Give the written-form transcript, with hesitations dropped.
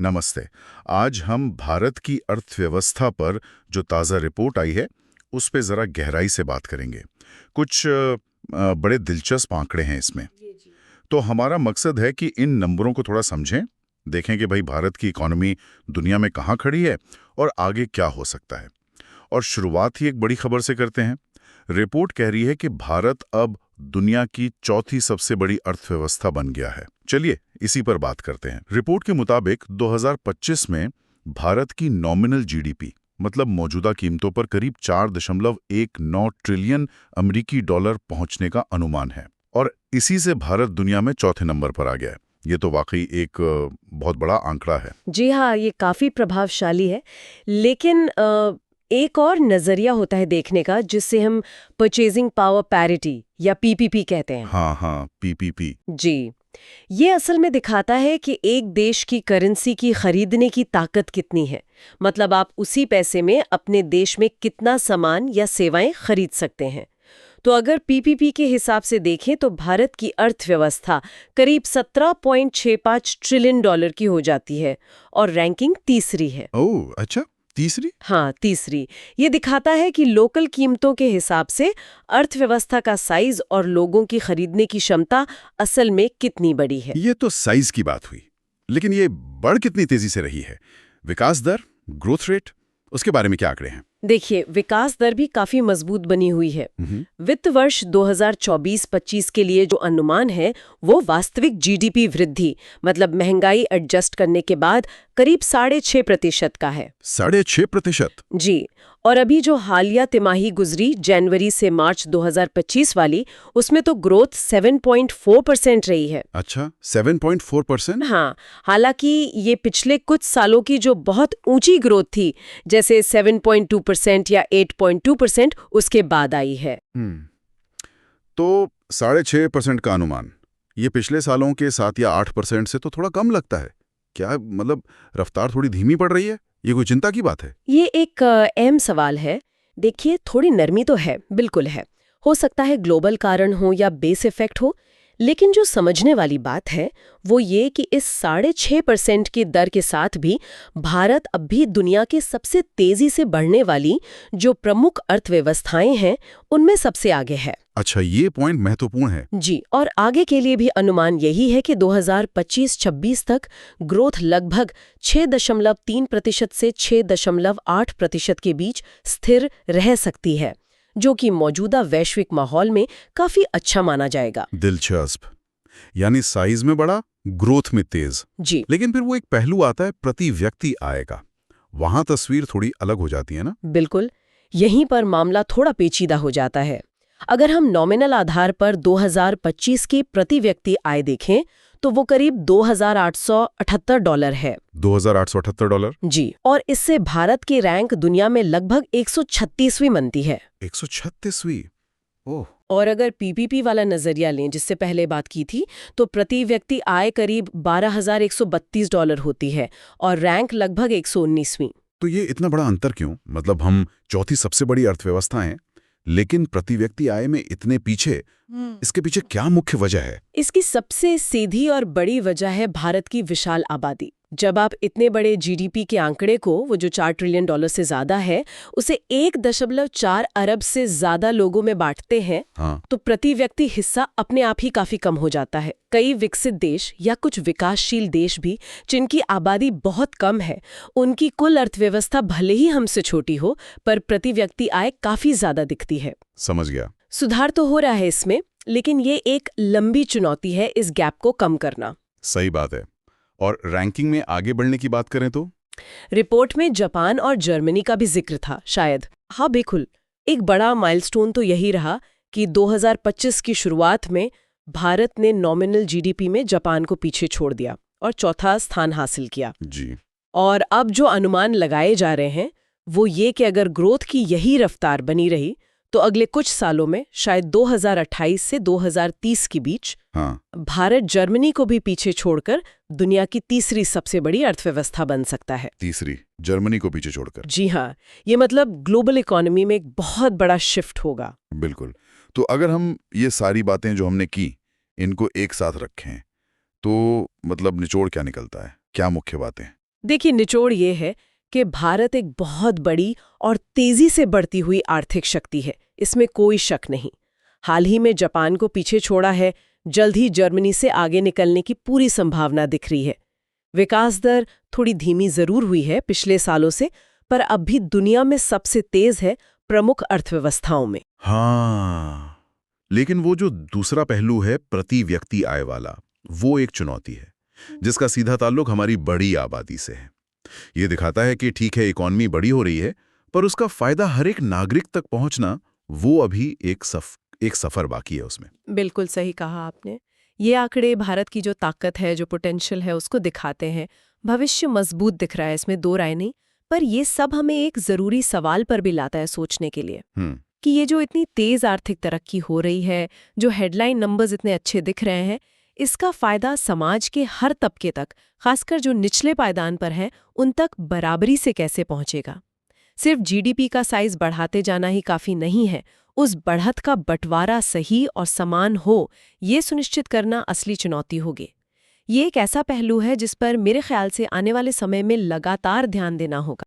नमस्ते। आज हम भारत की अर्थव्यवस्था पर जो ताज़ा रिपोर्ट आई है, उस पे ज़रा गहराई से बात करेंगे। कुछ बड़े दिलचस्प आंकड़े हैं इसमें। तो हमारा मकसद है कि इन नंबरों को थोड़ा समझें, देखें कि भाई भारत की इकॉनमी दुनिया में कहाँ खड़ी है और आगे क्या हो सकता है। और शुरुआत ही एक बड़ी खबर से करते हैं। रिपोर्ट कह रही है कि भारत अब दुनिया की चौथी सबसे बड़ी अर्थव्यवस्था बन गया है। चलिए इसी पर बात करते हैं। रिपोर्ट के मुताबिक 2025 में भारत की नॉमिनल जीडीपी मतलब मौजूदा कीमतों पर करीब 4.19 ट्रिलियन अमेरिकी डॉलर पहुंचने का अनुमान है और इसी से भारत दुनिया में चौथे नंबर पर आ गया है। ये तो वाकई एक बहुत बड़ा आंकड़ा है। जी हाँ, ये काफी प्रभावशाली है। लेकिन एक और नजरिया होता है देखने का, जिससे हम परचेजिंग पावर पैरिटी या पीपीपी कहते हैं। हाँ, पीपीपी। जी, ये असल में दिखाता है कि एक देश की करेंसी की खरीदने की ताकत कितनी है। मतलब आप उसी पैसे में अपने देश में कितना सामान या सेवाएं खरीद सकते हैं। तो अगर पीपीपी के हिसाब से देखें तो भारत की अर्थव्यवस्था करीब 17.65 ट्रिलियन डॉलर की हो जाती है और रैंकिंग तीसरी है। ओह अच्छा, तीसरी। हाँ, तीसरी। ये दिखाता है कि लोकल कीमतों के हिसाब से अर्थव्यवस्था का साइज और लोगों की खरीदने की क्षमता असल में कितनी बड़ी है। ये तो साइज की बात हुई, लेकिन ये बढ़ कितनी तेजी से रही है? विकास दर, ग्रोथ रेट, उसके बारे में क्या आंकड़े हैं? देखिए, विकास दर भी काफी मजबूत बनी हुई है। वित्त वर्ष 2024-25 के लिए जो अनुमान है वो वास्तविक जीडीपी वृद्धि मतलब महंगाई एडजस्ट करने के बाद करीब 6.5% का है। 6.5%? जी, और अभी जो हालिया तिमाही गुजरी जनवरी से मार्च 2025 वाली, उसमें तो ग्रोथ 7.4% रही है। अच्छा, 7.4%? हाँ, हालांकि ये पिछले कुछ सालों की जो बहुत ऊंची ग्रोथ थी, जैसे 7.2% या 8.2%, उसके बाद आई है। तो 6.5% का अनुमान, ये पिछले सालों के 7 या 8% से तो थोड़ा कम लगता है। क्या मतलब रफ्तार थोड़ी धीमी पड़ रही है? ये कोई चिंता की बात है? ये एक अहम सवाल है। देखिए, थोड़ी नरमी तो है, बिल्कुल है। हो सकता है ग्लोबल कारण हो या बेस इफेक्ट हो, लेकिन जो समझने वाली बात है वो ये कि इस 6.5% की दर के साथ भी भारत अब भी दुनिया के सबसे तेजी से बढ़ने वाली जो प्रमुख अर्थव्यवस्थाएं हैं उनमें सबसे आगे है। अच्छा, ये पॉइंट महत्वपूर्ण है। जी, और आगे के लिए भी अनुमान यही है कि 2025-26 तक ग्रोथ लगभग 6.3% से 6.8% के बीच स्थिर रह सकती है, जो कि मौजूदा वैश्विक माहौल में काफी अच्छा माना जाएगा। दिलचस्प। यानी साइज में बड़ा, ग्रोथ में तेज। जी, लेकिन फिर वो एक पहलू आता है प्रति व्यक्ति आय का। वहां तस्वीर थोड़ी अलग हो जाती है ना? बिल्कुल। यहीं पर मामला थोड़ा पेचीदा हो जाता है। अगर हम नॉमिनल आधार पर 2025 की प्रति व्यक्ति आय देखें तो वो करीब $2,878 है। $2,878? जी, और इससे भारत की रैंक दुनिया में लगभग 136वीं बनती है। 136वीं? ओह। और अगर पीपीपी वाला नजरिया लें जिससे पहले बात की थी, तो प्रति व्यक्ति आय करीब $12,132 होती है और रैंक लगभग 119वीं। तो ये इतना बड़ा अंतर क्यों? मतलब हम चौथी सबसे बड़ी अर्थव्यवस्था हैं, लेकिन प्रति व्यक्ति आय में इतने पीछे, इसके पीछे क्या मुख्य वजह है? इसकी सबसे सीधी और बड़ी वजह है भारत की विशाल आबादी। जब आप इतने बड़े जीडीपी के आंकड़े को, वो जो $4 ट्रिलियन से ज्यादा है, उसे 1.4 अरब से ज्यादा लोगों में बांटते हैं, हाँ। तो प्रति व्यक्ति हिस्सा अपने आप ही काफी कम हो जाता है। कई विकसित देश या कुछ विकासशील देश भी जिनकी आबादी बहुत कम है, उनकी कुल अर्थव्यवस्था भले ही हमसे छोटी हो, पर प्रति व्यक्ति आय काफी ज्यादा दिखती है। समझ गया। सुधार तो हो रहा है इसमें, लेकिन ये एक लंबी चुनौती है इस गैप को कम करना। सही बात है। और रैंकिंग में आगे बढ़ने की बात करें तो? रिपोर्ट में जापान और जर्मनी का भी जिक्र था शायद। हाँ, बिल्कुल। एक बड़ा माइलस्टोन तो यही रहा कि 2025 की शुरुआत में भारत ने नॉमिनल जीडीपी में जापान को पीछे छोड़ दिया और चौथा स्थान हासिल किया। जी। और अब जो अनुमान लगाए जा रहे हैं वो ये कि अगर ग्रोथ की यही रफ्तार बनी रही तो अगले कुछ सालों में, शायद 2028 से 2030 के बीच, हाँ। भारत जर्मनी को भी पीछे छोड़कर दुनिया की तीसरी सबसे बड़ी अर्थव्यवस्था बन सकता है। तीसरी, जर्मनी को पीछे छोड़कर? जी हाँ, ये मतलब ग्लोबल इकोनॉमी में एक बहुत बड़ा शिफ्ट होगा। बिल्कुल। तो अगर हम ये सारी बातें जो हमने की, इनको एक साथ रखें, तो मतलब निचोड़ क्या निकलता है? क्या मुख्य बातें? देखिए, निचोड़ ये है कि भारत एक बहुत बड़ी और तेजी से बढ़ती हुई आर्थिक शक्ति है, इसमें कोई शक नहीं। हाल ही में जापान को पीछे छोड़ा है, जल्द ही जर्मनी से आगे निकलने की पूरी संभावना दिख रही है। विकास दर थोड़ी धीमी जरूर हुई है पिछले सालों से, पर अब भी दुनिया में सबसे तेज है प्रमुख अर्थव्यवस्थाओं में। हाँ, लेकिन वो जो दूसरा पहलू है प्रति व्यक्ति आय वाला, वो एक चुनौती है, जिसका सीधा ताल्लुक हमारी बड़ी आबादी से है। ये दिखाता है कि ठीक है, इकॉनमी बड़ी हो रही है, पर उसका फायदा हर एक नागरिक तक पहुंचना, वो अभी एक सफर बाकी है उसमें। बिल्कुल सही कहा आपने। ये आंकड़े भारत की जो ताकत है, जो पोटेंशियल है, उसको दिखाते हैं। भविष्य मजबूत दिख रहा है, इसमें दो राय नहीं। पर ये सब हमें एक जरूरी सवाल पर भी लाता है सोचने के लिए कि ये जो इतनी तेज आर्थिक तरक्की हो रही है, जो हेडलाइन नंबर्स इतने अच्छे दिख रहे हैं, इसका फायदा समाज के हर तबके तक, खासकर जो निचले पायदान पर हैं, उन तक बराबरी से कैसे पहुंचेगा। सिर्फ जीडीपी का साइज बढ़ाते जाना ही काफी नहीं है, उस बढ़त का बंटवारा सही और समान हो, ये सुनिश्चित करना असली चुनौती होगी। ये एक ऐसा पहलू है जिस पर मेरे ख्याल से आने वाले समय में लगातार ध्यान देना होगा।